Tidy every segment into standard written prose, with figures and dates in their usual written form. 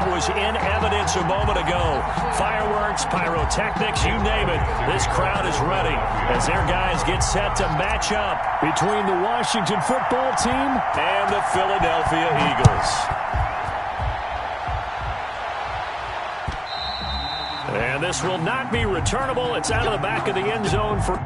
that was in evidence a moment ago. Fireworks, pyrotechnics, you name it. This crowd is ready as their guys get set to match up between the Washington football team and the Philadelphia Eagles. And this will not be returnable. It's out of the back of the end zone for...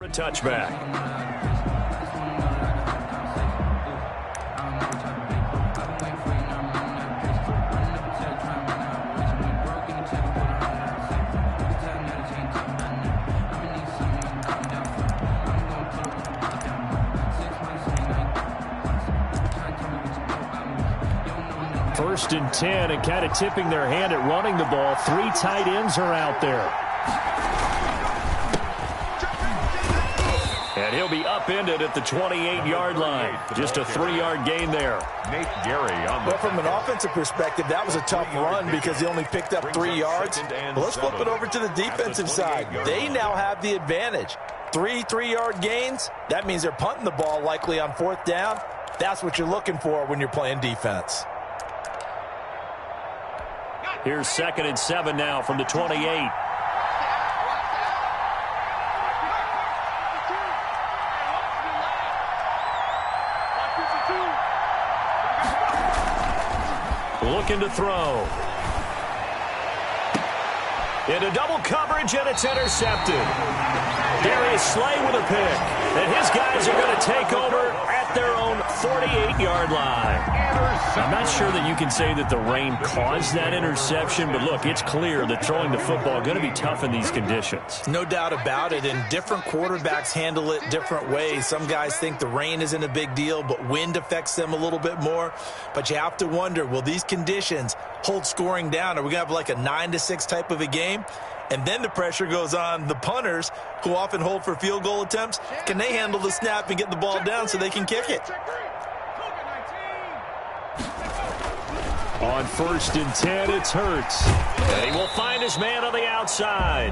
A touchback. First and 10, and kind of tipping their hand at running the ball. 3 tight ends are out there. And he'll be upended at the 28-yard line. Just a 3-yard gain there. Nate Gary on the... Well, from an offensive perspective, that was a tough run because he only picked up 3 yards. Well, let's flip it over to the defensive side. They now have the advantage. 3 3-yard gains, that means they're punting the ball likely on 4th down. That's what you're looking for when you're playing defense. Here's 2nd and 7 now from the 28. Looking to throw. Into double coverage, and it's intercepted. Darius Slay with a pick. And his guys are going to take over at their own 48-yard line. I'm not sure that you can say that the rain caused that interception, but look, it's clear that throwing the football is going to be tough in these conditions. No doubt about it, and different quarterbacks handle it different ways. Some guys think the rain isn't a big deal, but wind affects them a little bit more. But you have to wonder, will these conditions hold scoring down? Are we going to have like a 9-6 type of a game? And then the pressure goes on the punters, who often hold for field goal attempts. Can they handle the snap and get the ball down so they can kick it? On 1st and 10, it's Hurts. And he will find his man on the outside.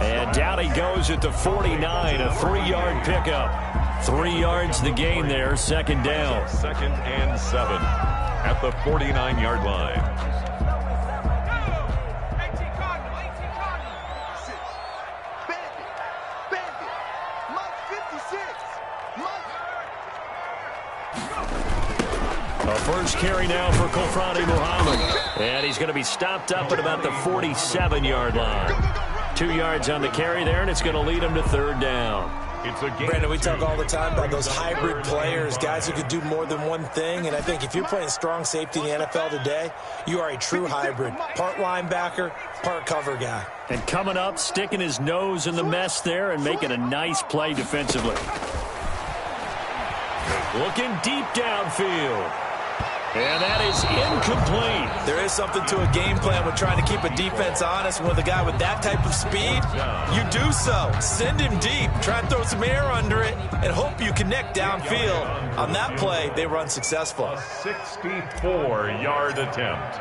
And down he goes at the 49, a 3-yard pickup. 3 yards the gain there, 2nd down. 2nd and 7 at the 49-yard line. A first carry now for Kofrani Muhammad. And he's going to be stopped up at about the 47-yard line. 2 yards on the carry there, and it's going to lead him to 3rd down. Brandon, we talk all the time about those hybrid players, guys who could do more than one thing. And I think if you're playing strong safety in the NFL today, you are a true hybrid. Part linebacker, part cover guy. And coming up, sticking his nose in the mess there and making a nice play defensively. Looking deep downfield. And that is incomplete. There is something to a game plan with trying to keep a defense honest. With a guy with that type of speed, you do so. Send him deep. Try and throw some air under it and hope you connect downfield. On that play, they were unsuccessful. A 64-yard attempt.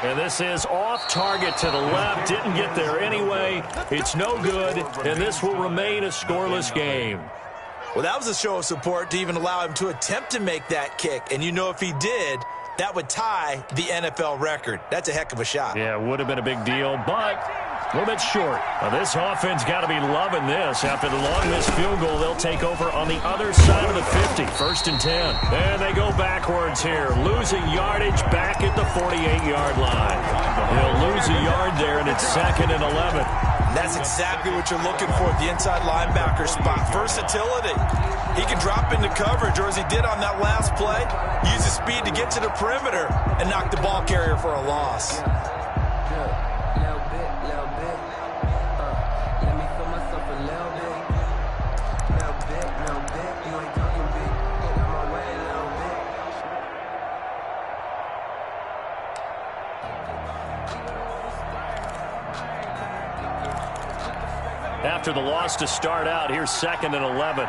And this is off target to the left. Didn't get there anyway. It's no good, and this will remain a scoreless game. Well, that was a show of support to even allow him to attempt to make that kick. And you know if he did, that would tie the NFL record. That's a heck of a shot. Yeah, it would have been a big deal, but a little bit short. Now, this offense got to be loving this. After the long missed field goal, they'll take over on the other side of the 50. 1st and 10. And they go backwards here. Losing yardage back at the 48-yard line. They'll lose a yard there, and it's 2nd and 11. That's exactly what you're looking for at the inside linebacker spot. Versatility. He can drop into coverage, or as he did on that last play, use his speed to get to the perimeter and knock the ball carrier for a loss. After the loss to start out, here's 2nd and 11.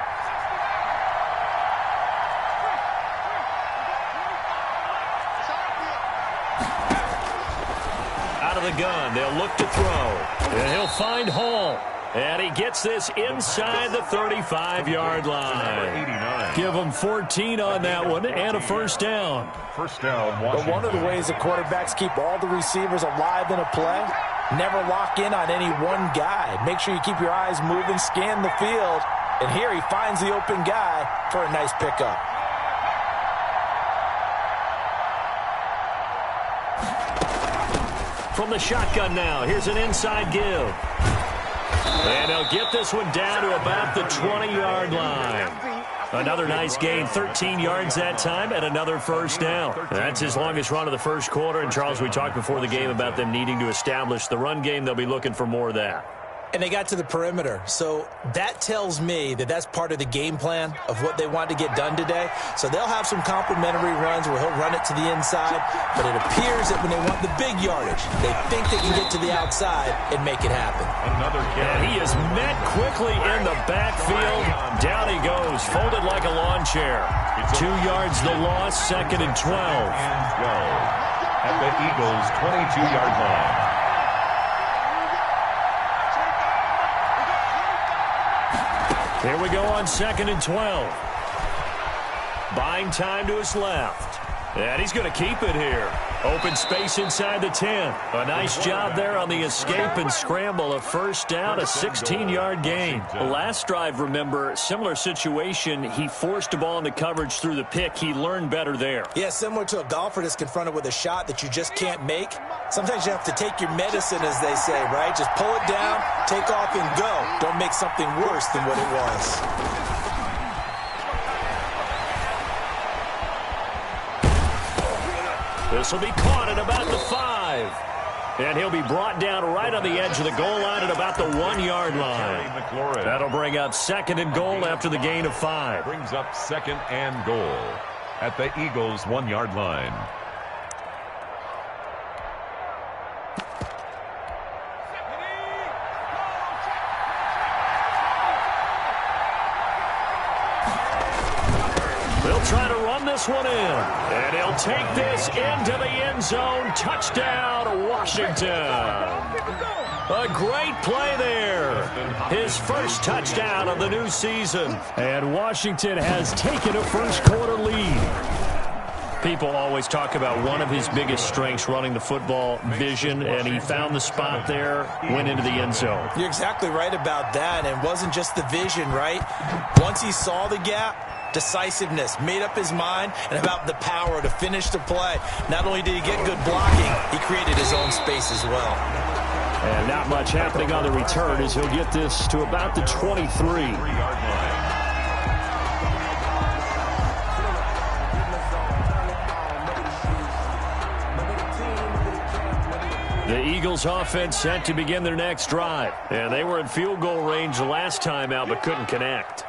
Out of the gun, they'll look to throw. And he'll find Hall. And he gets this inside the 35-yard line. Give him 14 on that one and a 1st down. First down, Washington. But one of the ways that quarterbacks keep all the receivers alive in a play, never lock in on any one guy. Make sure you keep your eyes moving, scan the field. And here he finds the open guy for a nice pickup. From the shotgun now, here's an inside give. And they'll get this one down to about the 20-yard line. Another nice gain, 13 yards that time, and another 1st down. That's his longest run of the first quarter. And, Charles, we talked before the game about them needing to establish the run game. They'll be looking for more of that. And they got to the perimeter. So that tells me that that's part of the game plan of what they want to get done today. So they'll have some complimentary runs where he'll run it to the inside. But it appears that when they want the big yardage, they think they can get to the outside and make it happen. Another carry. And he is met quickly in the backfield. Down he goes, folded like a lawn chair. 2 yards the loss, 2nd and 12. And go at the Eagles' 22-yard line. Here we go on 2nd and 12. Buying time to his left. And he's going to keep it here. Open space inside the 10. A nice job there on the escape and scramble. A 1st down, a 16-yard gain. Last drive, remember, similar situation. He forced the ball into coverage through the pick. He learned better there. Yeah, similar to a golfer that's confronted with a shot that you just can't make. Sometimes you have to take your medicine, as they say, right? Just pull it down, take off, and go. Don't make something worse than what it was. This will be caught at about the 5. And he'll be brought down right on the edge of the goal line at about the 1-yard line. That'll bring up 2nd and goal after the gain of 5. Brings up 2nd and goal at the Eagles' 1-yard line. They'll try to run this one in. And he'll take this into the end zone. Touchdown, Washington. A great play there. His first touchdown of the new season. And Washington has taken a first quarter lead. People always talk about one of his biggest strengths, running the football, vision, and he found the spot there, went into the end zone. You're exactly right about that, and it wasn't just the vision, right? Once he saw the gap, decisiveness, made up his mind, and about the power to finish the play. Not only did he get good blocking, he created his own space as well. And not much happening on the return as he'll get this to about the 23. The Eagles offense set to begin their next drive. And they were in field goal range the last time out but couldn't connect.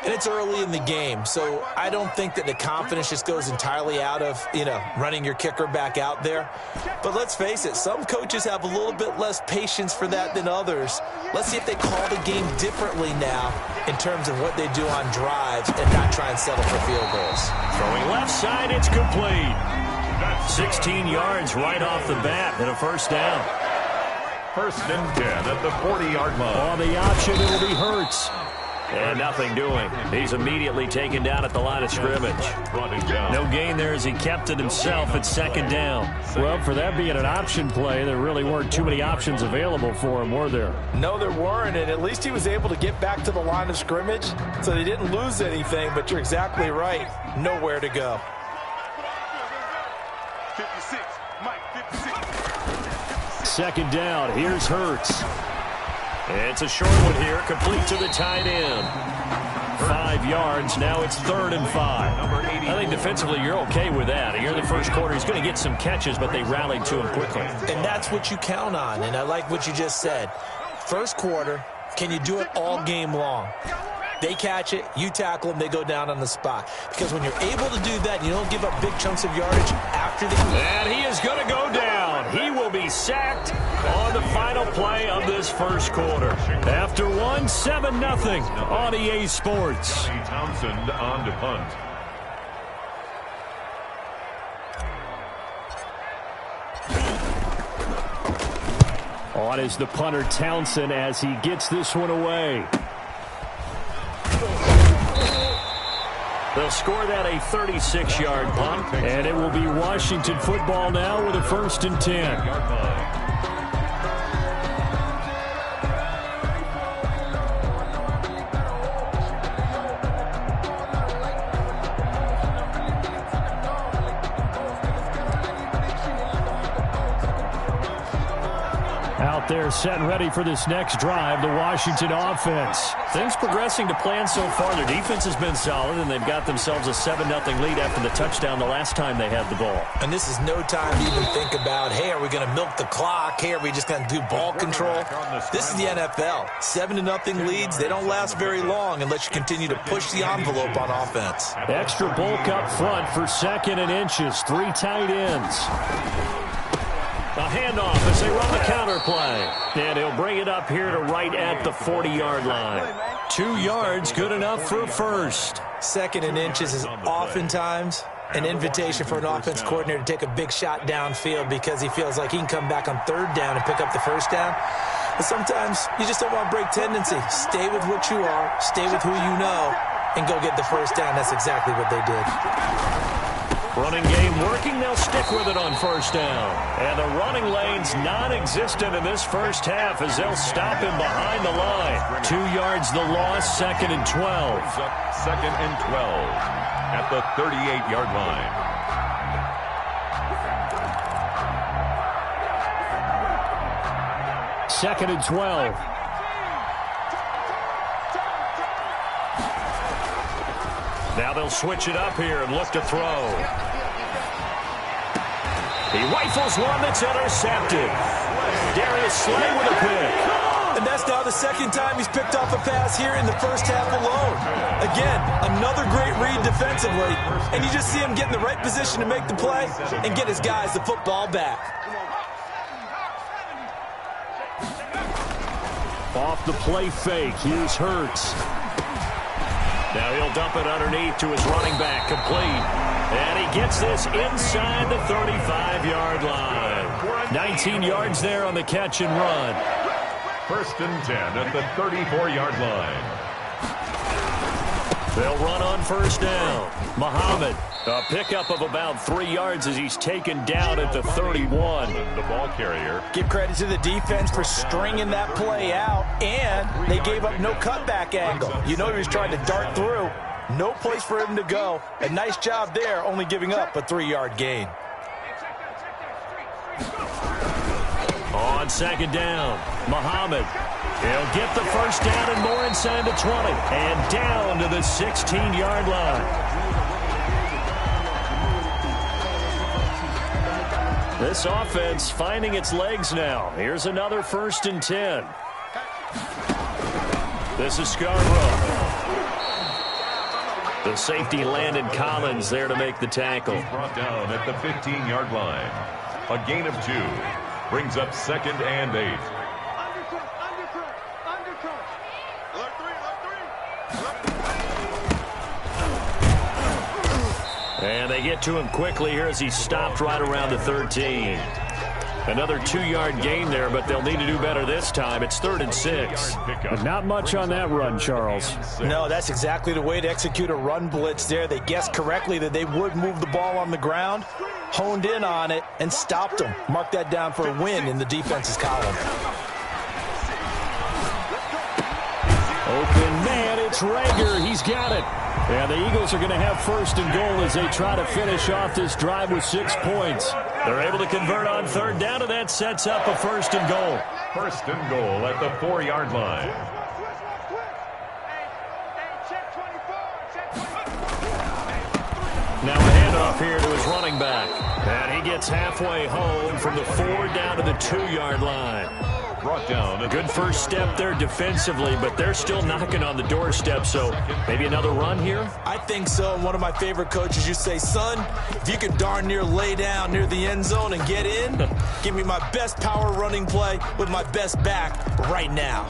And it's early in the game, so I don't think that the confidence just goes entirely out of, running your kicker back out there. But let's face it, some coaches have a little bit less patience for that than others. Let's see if they call the game differently now in terms of what they do on drives and not try and settle for field goals. Throwing left side, it's complete. 16 yards right off the bat and a first down. First and 10 at the 40-yard line. On the option, it'll be Hurts. And nothing doing. He's immediately taken down at the line of scrimmage. No gain there as he kept it himself at second down. Well, for that being an option play, there really weren't too many options available for him, were there? No, there weren't, and at least he was able to get back to the line of scrimmage, so they didn't lose anything, but you're exactly right. Nowhere to go. 56, Mike, 56. Second down, here's Hurts. It's a short one here, complete to the tight end. 5 yards, now it's 3rd and 5. I think defensively you're okay with that. Here in the first quarter, he's going to get some catches, but they rallied to him quickly. And that's what you count on, and I like what you just said. First quarter, can you do it all game long? They catch it, you tackle them, they go down on the spot. Because when you're able to do that, you don't give up big chunks of yardage after the game. And he is going to go down. He will be sacked on the final play of this first quarter. After 7-0 on EA Sports. Townsend on to punt. On is the punter Townsend as he gets this one away. They'll score that a 36-yard punt. And it will be Washington football now with a 1st and 10. Out there set and ready for this next drive, the Washington offense. Things progressing to plan so far. Their defense has been solid, and they've got themselves a 7-0 lead after the touchdown the last time they had the ball. And this is no time to even think about, hey, are we going to milk the clock? Hey, are we just going to do ball control? This is the NFL. 7-0 leads, they don't last very long unless you continue to push the envelope on offense. Extra bulk up front for 2nd and inches. 3 tight ends. A handoff as they run the counter play. And he'll bring it up here to right at the 40-yard line. 2 yards, good enough for a first. 2nd and inches is oftentimes an invitation for an offense coordinator to take a big shot downfield because he feels like he can come back on 3rd down and pick up the first down. But sometimes you just don't want to break tendency. Stay with what you are, stay with who you know, and go get the first down. That's exactly what they did. Running game working, they'll stick with it on 1st down. And the running lane's non-existent in this first half as they'll stop him behind the line. 2 yards the loss, 2nd and 12. 2nd and 12 at the 38-yard line. Second and 12. Now they'll switch it up here and look to throw. He rifles one that's intercepted. Darius Slay with a pick. And that's now the 2nd time he's picked off a pass here in the first half alone. Again, another great read defensively. And you just see him get in the right position to make the play and get his guys the football back. Off the play fake, here's Hurts. Now he'll dump it underneath to his running back, complete. And he gets this inside the 35-yard line. 19 yards there on the catch and run. 1st and 10 at the 34-yard line. They'll run on 1st down. Muhammad, a pickup of about 3 yards as he's taken down at the 31. The ball carrier. Give credit to the defense for stringing that play out, and they gave up no cutback angle. You know he was trying to dart through. No place for him to go. A nice job there, only giving up a 3-yard gain. On 2nd down, Muhammad. He'll get the first down and more inside the 20. And down to the 16-yard line. This offense finding its legs now. Here's another 1st and 10. This is Scarborough. The safety Landon Collins there to make the tackle. Brought down at the 15-yard line. A gain of 2 brings up 2nd and 8. And they get to him quickly here as he stopped right around the 13. Another 2-yard gain there, but they'll need to do better this time. It's 3rd and 6. But not much on that run, Charles. No, that's exactly the way to execute a run blitz there. They guessed correctly that they would move the ball on the ground, honed in on it, and stopped them. Mark that down for a win in the defense's column. Open man, it's Rager. He's got it. And the Eagles are going to have 1st and goal as they try to finish off this drive with 6 points. They're able to convert on 3rd down, and that sets up a 1st and goal. 1st and goal at the 4-yard line. Now a handoff here to his running back. And he gets halfway home from the 4 down to the 2-yard line. Brought down. A good first step there defensively, but they're still knocking on the doorstep, so maybe another run here? I think so. And one of my favorite coaches, you say, son, if you can darn near lay down near the end zone and get in, give me my best power running play with my best back right now.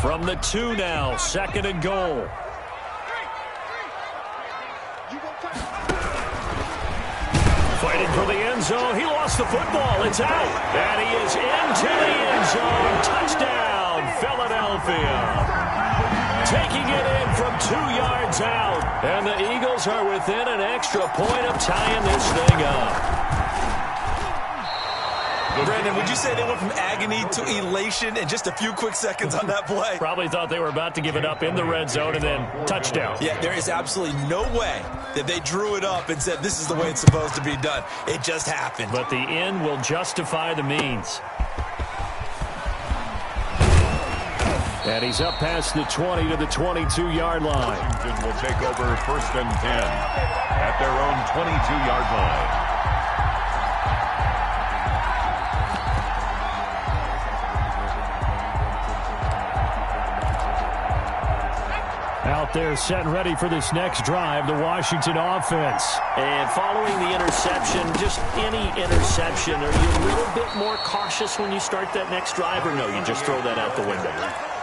From the 2 now, 2nd and goal. Fighting for the end zone. He lost the football. It's out. And he is into the end zone. Touchdown, Philadelphia. Taking it in from 2 yards out. And the Eagles are within an extra point of tying this thing up. Brandon, would you say they went from agony to elation in just a few quick seconds on that play? Probably thought they were about to give it up in the red zone and then touchdown. Yeah, there is absolutely no way that they drew it up and said this is the way it's supposed to be done. It just happened. But the end will justify the means. And he's up past the 20 to the 22-yard line. Washington will take over 1st and 10 at their own 22-yard line. Out there set and ready for this next drive, the Washington offense. And following the interception, just any interception, are you a little bit more cautious when you start that next drive, or no, you just throw that out the window?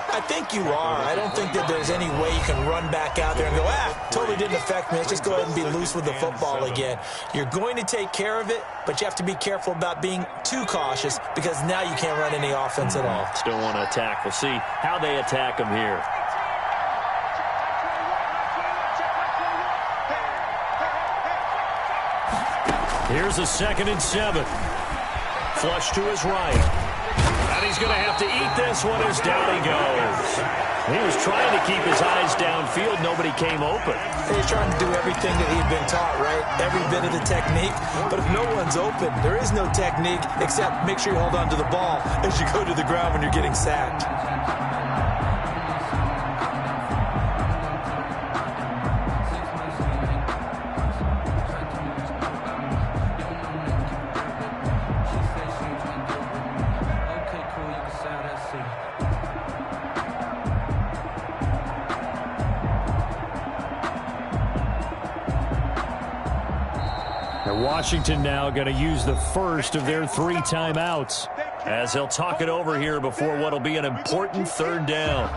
I think you are. I don't think that there's any way you can run back out there and go, totally didn't affect me. Let's just go ahead and be loose with the football again. You're going to take care of it, but you have to be careful about being too cautious because now you can't run any offense at all. Still want to attack. We'll see how they attack them here. Here's a 2nd and 7. Flush to his right. And he's going to have to eat this one as down he goes. He was trying to keep his eyes downfield. Nobody came open. He's trying to do everything that he'd been taught, right? Every bit of the technique. But if no one's open, there is no technique except make sure you hold on to the ball as you go to the ground when you're getting sacked. Washington now going to use the first of their 3 timeouts as they'll talk it over here before what will be an important 3rd down.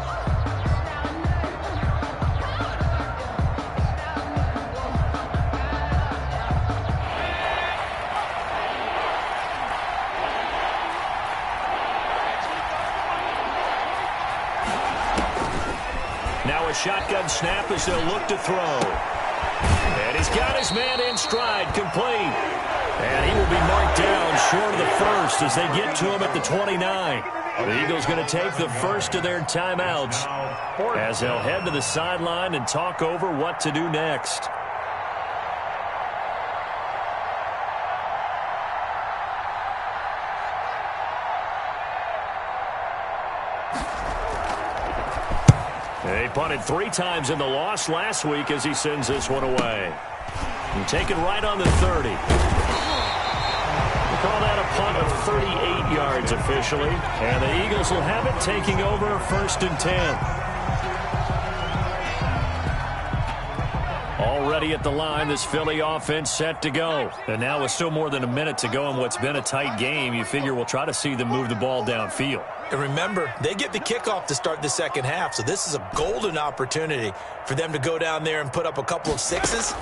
Now a shotgun snap as they'll look to throw. And he's got his man in stride, complete. And he will be marked down short of the first as they get to him at the 29. The Eagles going to take the first of their timeouts as they'll head to the sideline and talk over what to do next. They punted 3 times in the loss last week as he sends this one away. And taken right on the 30. We call that a punt of 38 yards officially. And the Eagles will have it taking over 1st and 10. Already at the line, this Philly offense set to go. And now with still more than a minute to go in what's been a tight game, you figure we'll try to see them move the ball downfield. And remember, they get the kickoff to start the second half, so this is a golden opportunity for them to go down there and put up a couple of sixes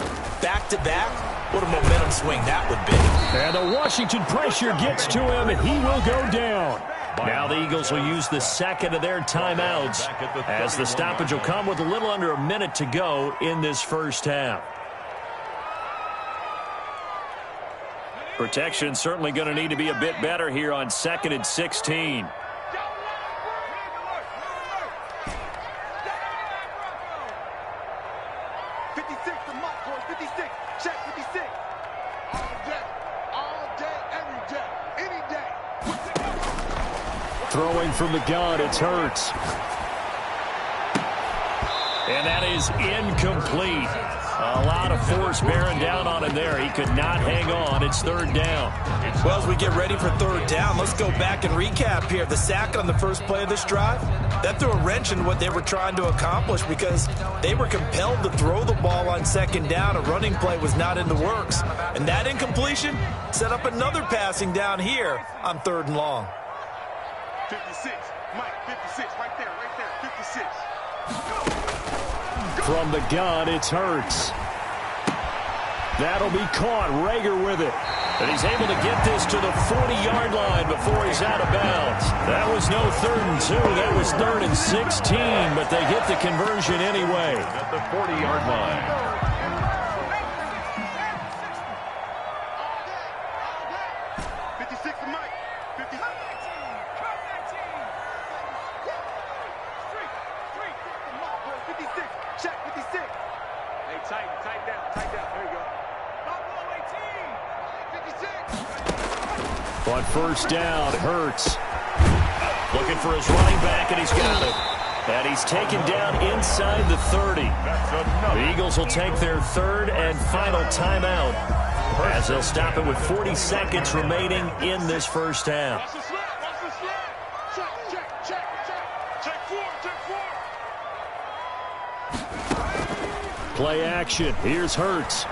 back-to-back. What a momentum swing that would be. And the Washington pressure gets to him, and he will go down. Now the Eagles will use the second of their timeouts as the stoppage will come with a little under a minute to go in this first half. Protection certainly going to need to be a bit better here on 2nd and 16. Throwing from the gun, it's Hurts. And that is incomplete. A lot of force bearing down on him there. He could not hang on. It's 3rd down. Well, as we get ready for 3rd down, let's go back and recap here. The sack on the first play of this drive, that threw a wrench in what they were trying to accomplish because they were compelled to throw the ball on 2nd down. A running play was not in the works. And that incompletion set up another passing down here on 3rd and long. 56, Mike, 56, right there, 56. From the gun, it's Hurts. That'll be caught. Rager with it. And he's able to get this to the 40-yard line before he's out of bounds. That was no 3rd and 2. That was 3rd and 16, but they get the conversion anyway. At the 40-yard line. On 1st down, Hurts. Looking for his running back, and he's got it. And he's taken down inside the 30. The Eagles will take their 3rd and final timeout as they'll stop it with 40 seconds remaining in this first half. Play action. Here's Hurts.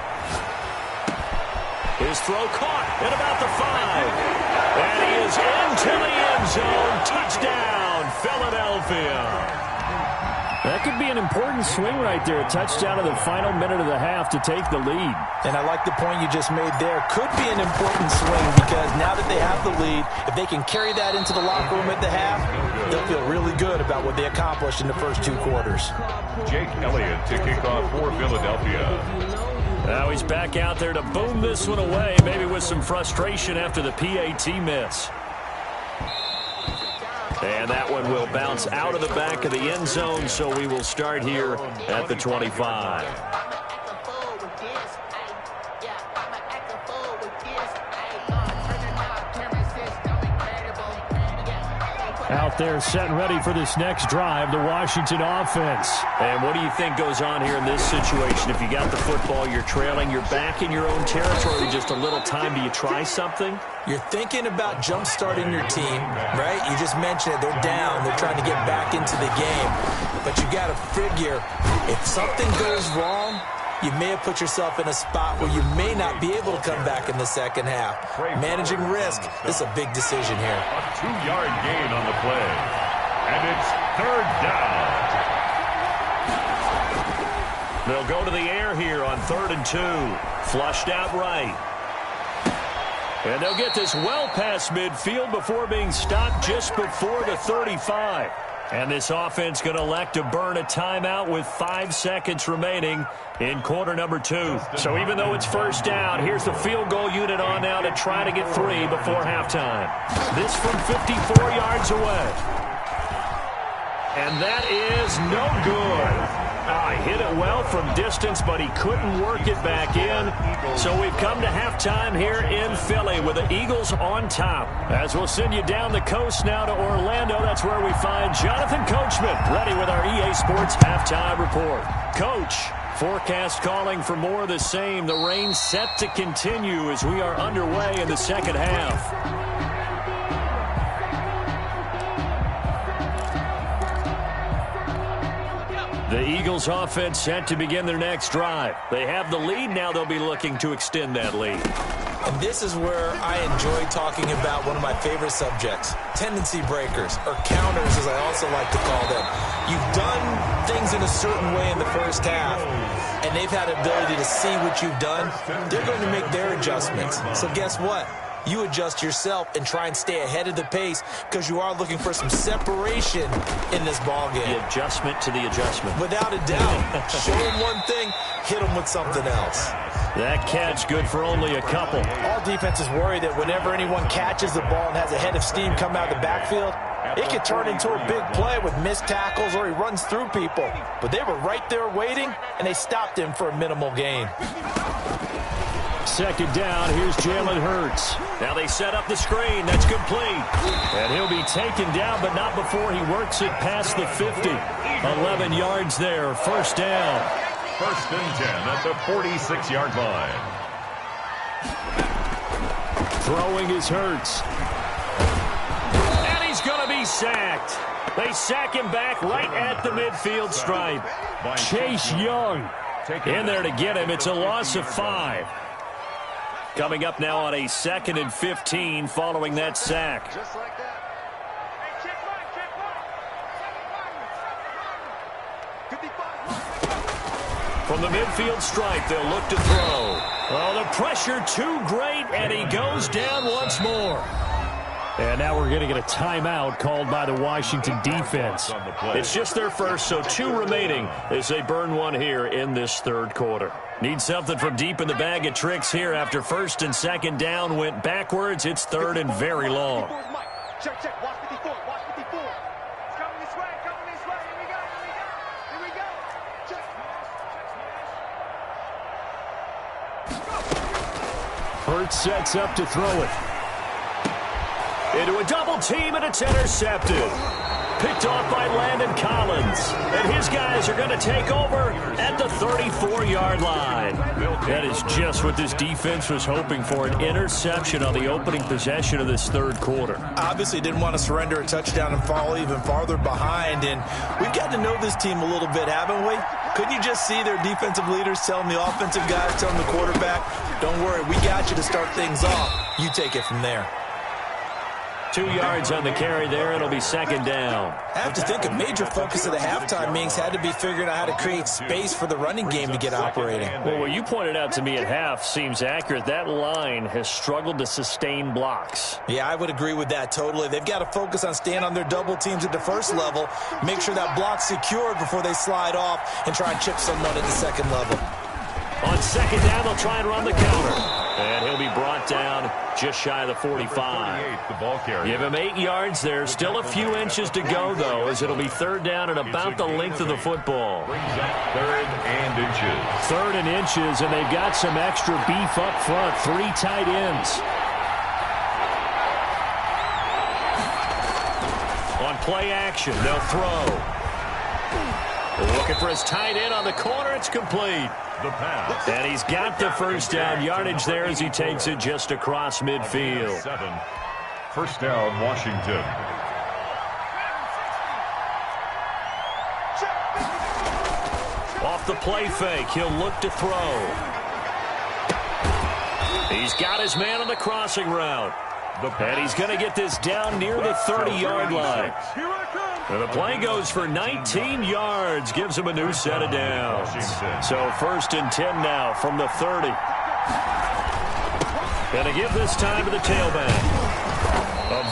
His throw caught at about the 5. And he is into the end zone. Touchdown, Philadelphia. That could be an important swing right there. A touchdown in the final minute of the half to take the lead. And I like the point you just made there. Could be an important swing because now that they have the lead, if they can carry that into the locker room at the half, they'll feel really good about what they accomplished in the first 2 quarters. Jake Elliott to kick off for Philadelphia. Now he's back out there to boom this one away, maybe with some frustration after the PAT miss. And that one will bounce out of the back of the end zone, so we will start here at the 25. Out there set and ready for this next drive, the Washington offense. And what do you think goes on here in this situation? If you got the football, you're trailing, you're back in your own territory, just a little time, do you try something? You're thinking about jump-starting your team, right? You just mentioned it. They're down. They're trying to get back into the game. But you got to figure, if something goes wrong, you may have put yourself in a spot where you may not be able to come back in the second half. Managing risk, this is a big decision here. A 2-yard gain on the play. And it's 3rd down. They'll go to the air here on 3rd and 2. Flushed out right. And they'll get this well past midfield before being stopped just before the 35. And this offense going to elect to burn a timeout with 5 seconds remaining in quarter number 2. So even though it's 1st down, here's the field goal unit on now to try to get 3 before halftime. This from 54 yards away. And that is no good. Hit it well from distance, but he couldn't work it back in. So we've come to halftime here in Philly with the Eagles on top. As we'll send you down the coast now to Orlando, that's where we find Jonathan Coachman, ready with our EA Sports Halftime Report. Coach, forecast calling for more of the same. The rain set to continue as we are underway in the second half. The Eagles offense set to begin their next drive. They have the lead. Now they'll be looking to extend that lead. And this is where I enjoy talking about one of my favorite subjects, tendency breakers, or counters as I also like to call them. You've done things in a certain way in the first half, and they've had the ability to see what you've done. They're going to make their adjustments. So guess what? You adjust yourself and try and stay ahead of the pace because you are looking for some separation in this ballgame. The adjustment to the adjustment. Without a doubt. Show them one thing, hit them with something else. That catch good for only a couple. All defenses worry that whenever anyone catches the ball and has a head of steam come out of the backfield, it can turn into a big play with missed tackles or he runs through people. But they were right there waiting, and they stopped him for a minimal gain. Second down, here's Jalen Hurts. Now they set up the screen. That's complete. And he'll be taken down, but not before he works it past the 50. 11 yards there, first down. First and 10 at the 46-yard line. Throwing is Hurts. And he's going to be sacked. They sack him back right at the midfield stripe. Chase Young in there to get him. It's a loss of 5. Coming up now on a 2nd and 15 following that sack. Just like that. Hey, check line. From the midfield stripe, they'll look to throw. Oh, the pressure too great, and he goes down once more. And now we're going to get a timeout called by the Washington defense. It's just their first, so 2 remaining as they burn one here in this third quarter. Need something from deep in the bag of tricks here after first and second down went backwards. It's third and very long. Check, check. Watch 54. Watch 54. It's coming this way. Coming this way. Here we go. Here we go. Here we go. Check. Hurts sets up to throw it. Into a double team, and it's intercepted. Picked off by Landon Collins. And his guys are going to take over at the 34-yard line. That is just what this defense was hoping for, an interception on the opening possession of this third quarter. Obviously didn't want to surrender a touchdown and fall even farther behind. And we've got to know this team a little bit, haven't we? Couldn't you just see their defensive leaders telling the offensive guys, telling the quarterback, don't worry, we got you to start things off. You take it from there. 2 yards on the carry there. It'll be second down. I have to think a major focus of the halftime meetings had to be figuring out how to create space for the running game to get operating. Well, what you pointed out to me at half seems accurate. That line has struggled to sustain blocks. Yeah, I would agree with that totally. They've got to focus on staying on their double teams at the first level, make sure that block's secured before they slide off and try and chip someone at the second level. On second down, they'll try and run the counter. And he'll be brought down just shy of the 45. The ball carrier. Give him 8 yards there. Still a few inches to go, though, as it'll be third down and about the length of the football. Brings up 3rd and inches. 3rd and inches, and they've got some extra beef up front. 3 tight ends. On play action, they'll throw. Looking for his tight end on the corner. It's complete. The pass. And he's got the first down yardage there as he takes it just across midfield. 7. First down, Washington. Off the play fake, he'll look to throw. He's got his man on the crossing route. And he's going to get this down near the 30-yard line. And the play goes for 19 yards, gives him a new set of downs. So first and 10 now from the 30. Going to give this time to the tailback.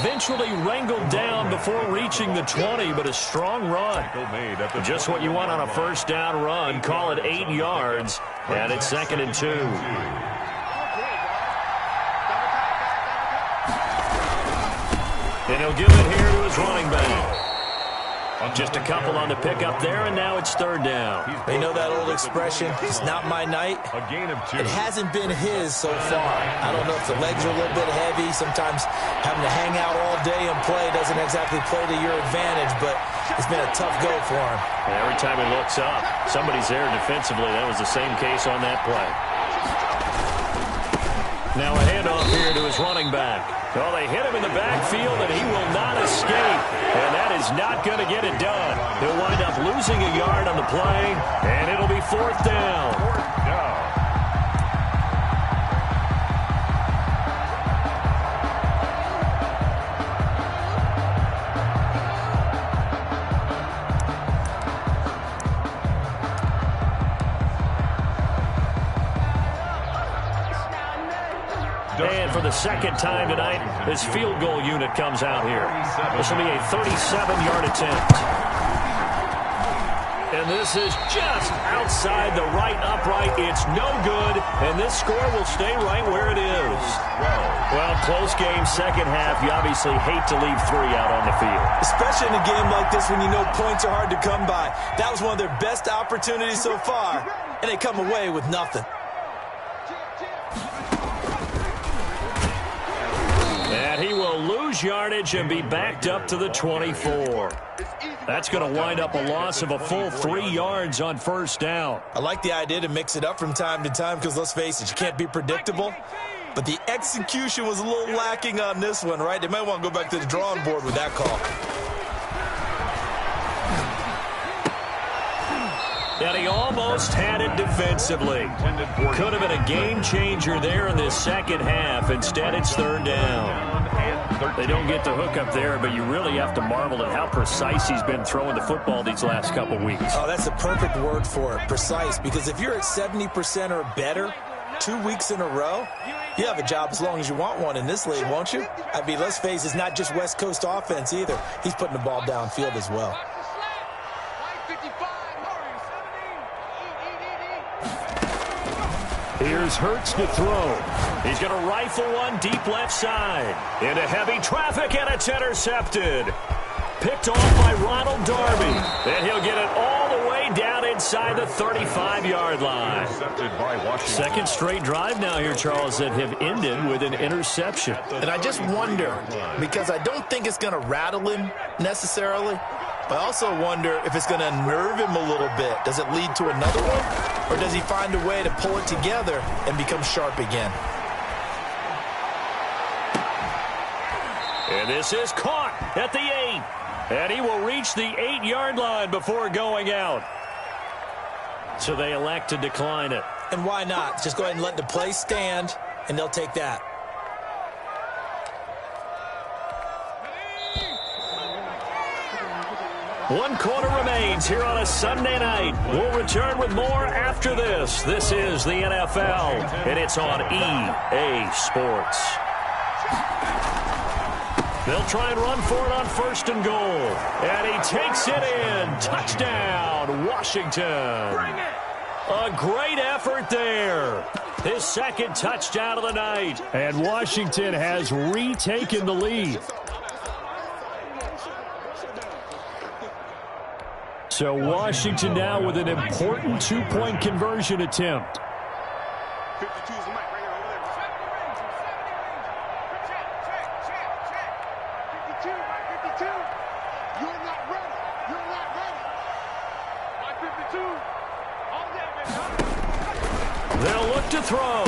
Eventually wrangled down before reaching the 20, but a strong run. Just what you want on a first down run. Call it 8 yards, and it's 2nd and 2. And he'll give it here to his running back. Just a couple on the pickup there, and now it's third down. You know that old expression, it's not my night? A gain of 2. It hasn't been his so far. I don't know if the legs are a little bit heavy. Sometimes having to hang out all day and play doesn't exactly play to your advantage, but it's been a tough go for him. And every time he looks up, somebody's there defensively. That was the same case on that play. Now a handoff here to his running back. Well, they hit him in the backfield, and he will not escape. And that is not going to get it done. He'll wind up losing a yard on the play, and it'll be 4th down. And for the second time tonight, this field goal unit comes out here. This will be a 37-yard attempt. And this is just outside the right upright. It's no good, and this score will stay right where it is. Well, close game, second half. You obviously hate to leave 3 out on the field. Especially in a game like this when you know points are hard to come by. That was one of their best opportunities so far, and they come away with nothing. And he will lose yardage and be backed up to the 24. That's going to wind up a loss of a full 3 yards on first down. I like the idea to mix it up from time to time because, let's face it, you can't be predictable. But the execution was a little lacking on this one, right? They might want to go back to the drawing board with that call. And he almost had it defensively. Could have been a game changer there in this second half. Instead, it's 3rd down. They don't get the hook up there, but you really have to marvel at how precise he's been throwing the football these last couple weeks. Oh, that's the perfect word for it, precise. Because if you're at 70% or better 2 weeks in a row, you have a job as long as you want one in this league, won't you? I mean, let's face it, it's not just West Coast offense either. He's putting the ball downfield as well. Here's Hurts to throw. He's going to rifle one deep left side. Into heavy traffic, and it's intercepted. Picked off by Ronald Darby. And he'll get it all the way down inside the 35-yard line. Second straight drive now here, Charles, that have ended with an interception. And I just wonder, because I don't think it's going to rattle him necessarily, but I also wonder if it's going to unnerve him a little bit. Does it lead to another one? Or does he find a way to pull it together and become sharp again? And this is caught at the 8. And he will reach the 8-yard line before going out. So they elect to decline it. And why not? Just go ahead and let the play stand, and they'll take that. One quarter remains here on a Sunday night. We'll return with more after this. This is the NFL, and it's on EA Sports. They'll try and run for it on 1st and goal. And he takes it in. Touchdown, Washington. A great effort there. His 2nd touchdown of the night. And Washington has retaken the lead. So Washington now with an important 2-point conversion attempt. 52 is the mic right here over there. 52, Mike 52. You're not ready. You're not ready. Mike 52. All that, man. They'll look to throw.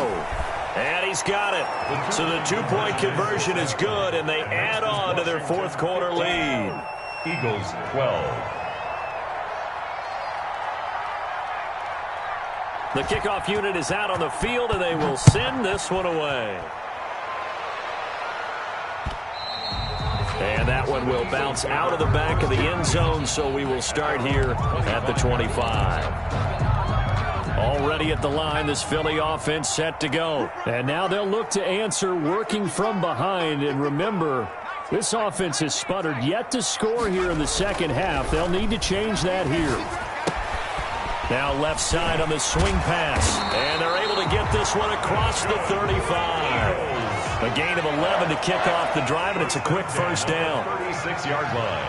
And he's got it. So the 2-point conversion is good, and they add on to their 4th quarter lead. Eagles 12. The kickoff unit is out on the field, and they will send this one away. And that one will bounce out of the back of the end zone, so we will start here at the 25. Already at the line, this Philly offense set to go. And now they'll look to answer working from behind. And remember, this offense has sputtered yet to score here in the second half. They'll need to change that here. Now left side on the swing pass. And they're able to get this one across the 35. A gain of 11 to kick off the drive, and it's a quick first down. 36-yard line.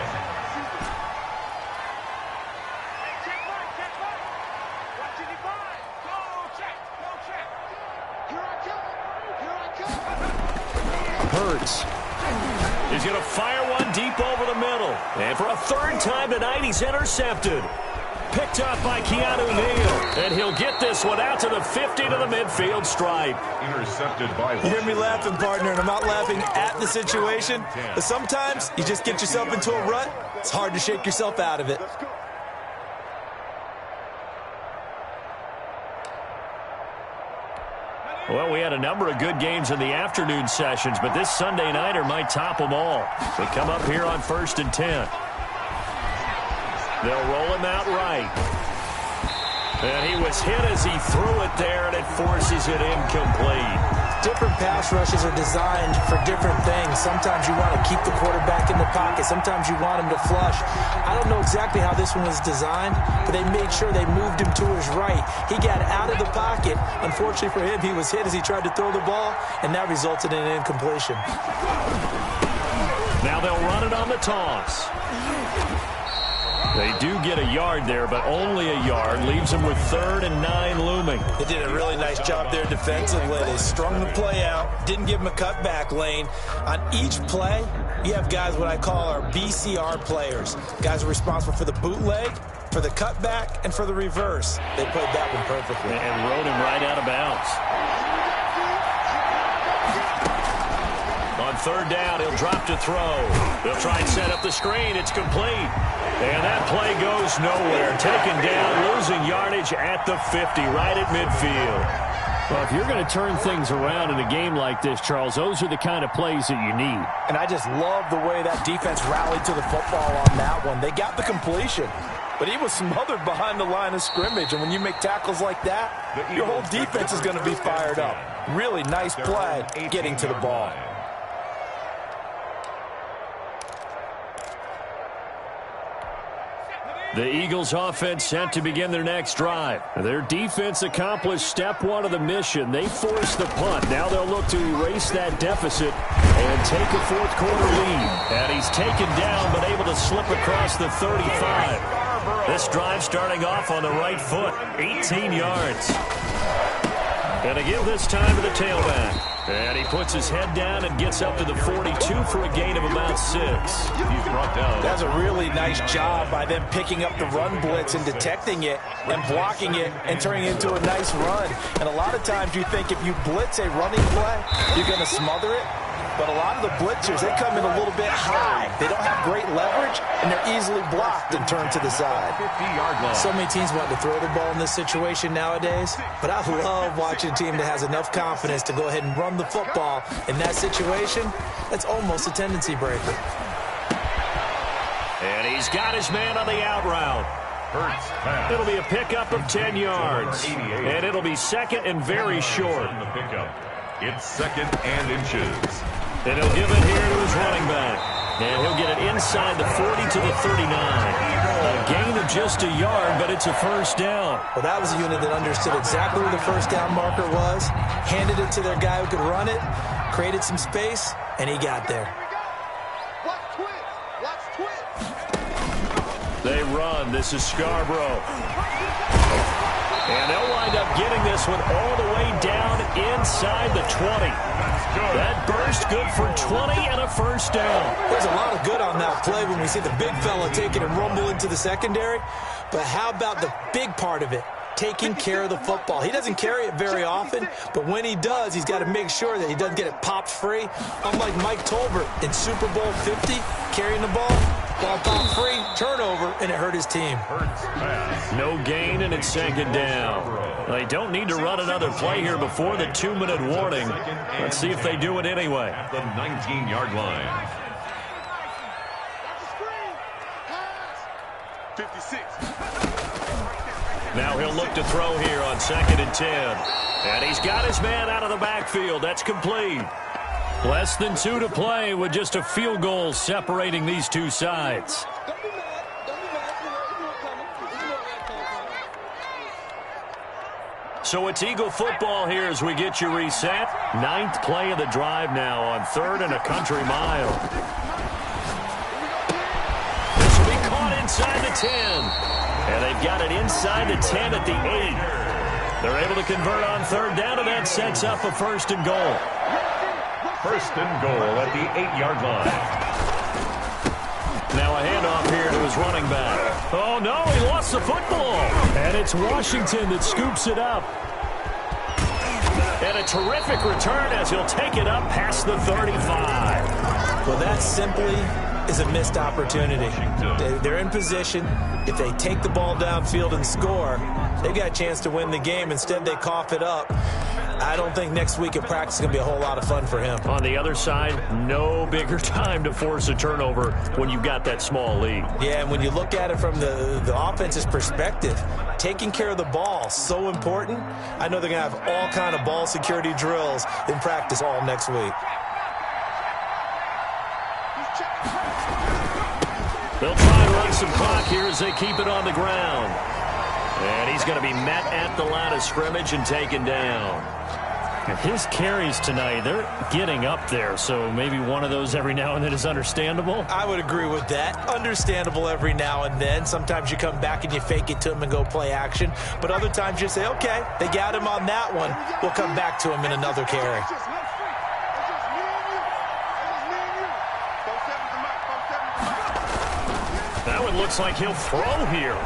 Check one. Watch it, divide. Go check. Here I come. Hurts. He's going to fire one deep over the middle. And for a 3rd time tonight, he's intercepted. Picked up by Keanu Neal. And he'll get this one out to the 50 to the midfield stripe. Intercepted by... You hear me laughing, partner, and I'm not laughing at the situation. But sometimes you just get yourself into a rut. It's hard to shake yourself out of it. Well, we had a number of good games in the afternoon sessions, but this Sunday nighter might top them all. They come up here on 1st and 10. They'll roll him out right. And he was hit as he threw it there, and it forces it incomplete. Different pass rushes are designed for different things. Sometimes you want to keep the quarterback in the pocket. Sometimes you want him to flush. I don't know exactly how this one was designed, but they made sure they moved him to his right. He got out of the pocket. Unfortunately for him, he was hit as he tried to throw the ball, and that resulted in an incompletion. Now they'll run it on the toss. They do get a yard there, but only a yard. Leaves them with 3rd and 9 looming. They did a really nice job there defensively. They strung the play out, didn't give him a cutback lane. On each play, you have guys what I call our BCR players. Guys are responsible for the bootleg, for the cutback, and for the reverse. They played that one perfectly. And rode him right out of bounds. On 3rd down, he'll drop to throw. They'll try and set up the screen. It's complete. And that play goes nowhere. Taken down, losing yardage at the 50, right at midfield. Well, if you're going to turn things around in a game like this, Charles, those are the kind of plays that you need. And I just love the way that defense rallied to the football on that one. They got the completion, but he was smothered behind the line of scrimmage. And when you make tackles like that, your whole defense is going to be fired up. Really nice play getting to the ball. The Eagles offense set to begin their next drive. Their defense accomplished step 1 of the mission. They forced the punt. Now they'll look to erase that deficit and take a 4th quarter lead. And he's taken down but able to slip across the 35. This drive starting off on the right foot. 18 yards. And to give this time to the tailback. And he puts his head down and gets up to the 42 for a gain of about 6. He's brought down. That's a really nice job by them picking up the run blitz and detecting it and blocking it and turning it into a nice run. And a lot of times you think if you blitz a running play, you're going to smother it. But a lot of the blitzers, they come in a little bit high. They don't have great leverage, and they're easily blocked and turned to the side. 50-yard line. So many teams want to throw the ball in this situation nowadays, but I love watching a team that has enough confidence to go ahead and run the football in that situation. That's almost a tendency breaker. And he's got his man on the out route. Hurts pass. It'll be a pickup of 10 yards. And it'll be 2nd and very short. The pickup. It's 2nd and inches. And he'll give it here to his running back. And he'll get it inside the 40 to the 39. A gain of just a yard, but it's a 1st down. Well, that was a unit that understood exactly where the 1st down marker was, handed it to their guy who could run it, created some space, and he got there. Watch twist. Watch twist. They run. This is Scarborough. And they'll wind up getting this one all the way down inside the 20. That burst good for 20 and a 1st down. There's a lot of good on that play when we see the big fella take it and rumble into the secondary. But how about the big part of it? Taking care of the football. He doesn't carry it very often, but when he does, he's got to make sure that he doesn't get it popped free. Unlike Mike Tolbert in Super Bowl 50, carrying the ball popped free, turnover, and it hurt his team. No gain, and it's 2nd down. They don't need to run another play here before the 2-minute warning. Let's see if they do it anyway. At the 19-yard line. 56. Now he'll look to throw here on 2nd and 10. And he's got his man out of the backfield. That's complete. Less than 2 to play with just a field goal separating these two sides. Don't be mad. Don't be mad. It's more coming. It's more coming. So it's Eagle football here as we get you reset. 9th play of the drive now on 3rd and a country mile. This will be caught inside the 10. And they've got it inside the 10 at the 8. They're able to convert on 3rd down, and that sets up a 1st and goal. 1st and goal at the 8-yard line. Now a handoff here to his running back. Oh, no, he lost the football. And it's Washington that scoops it up. And a terrific return as he'll take it up past the 35. Well, that simply is a missed opportunity. They're in position. If they take the ball downfield and score, they've got a chance to win the game. Instead, they cough it up. I don't think next week at practice is going to be a whole lot of fun for him. On the other side, no bigger time to force a turnover when you've got that small lead. Yeah, and when you look at it from the offense's perspective, taking care of the ball, so important. I know they're going to have all kind of ball security drills in practice all next week. They'll try and run some clock here as they keep it on the ground. And he's going to be met at the line of scrimmage and taken down. His carries tonight, they're getting up there, so maybe one of those every now and then is understandable. I would agree with that. Understandable every now and then. Sometimes you come back and you fake it to him and go play action. But other times you say, okay, they got him on that one. We'll come back to him in another carry. That one looks like he'll throw here.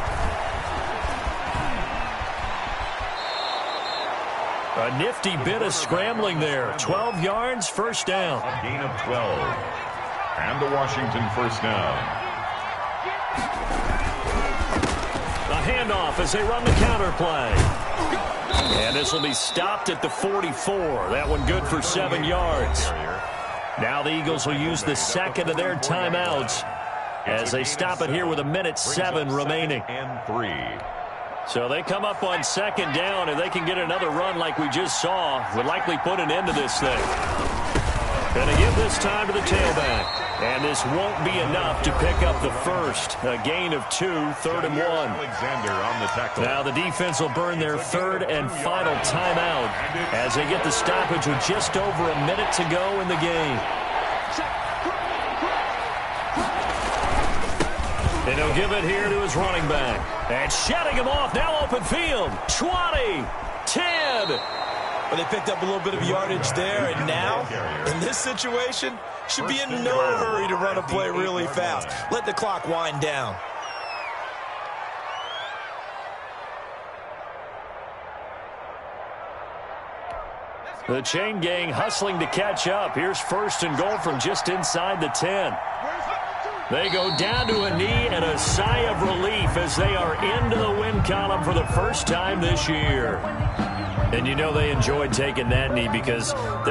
A nifty bit of scrambling there. 12 yards, first down. A gain of 12. And the Washington first down. A handoff as they run the counter play. And this will be stopped at the 44. That one good for 7 yards. Now the Eagles will use the second of their timeouts as they stop it here with 1:07 remaining. And 3. So they come up on second down, and they can get another run like we just saw. Would likely put an end to this thing. Going to give this time to the tailback. And this won't be enough to pick up the first. A gain of 2, 3rd and 1. Alexander on the tackle. Now the defense will burn their third and final timeout as they get the stoppage with just over a minute to go in the game. And he'll give it here to his running back. And shutting him off. Now open field. 20. 10. But they picked up a little bit of yardage there. And now, in this situation, should be in no hurry to run a play really fast. Let the clock wind down. The chain gang hustling to catch up. Here's 1st and goal from just inside the 10. They go down to a knee and a sigh of relief as they are into the win column for the first time this year. And you know they enjoyed taking that knee because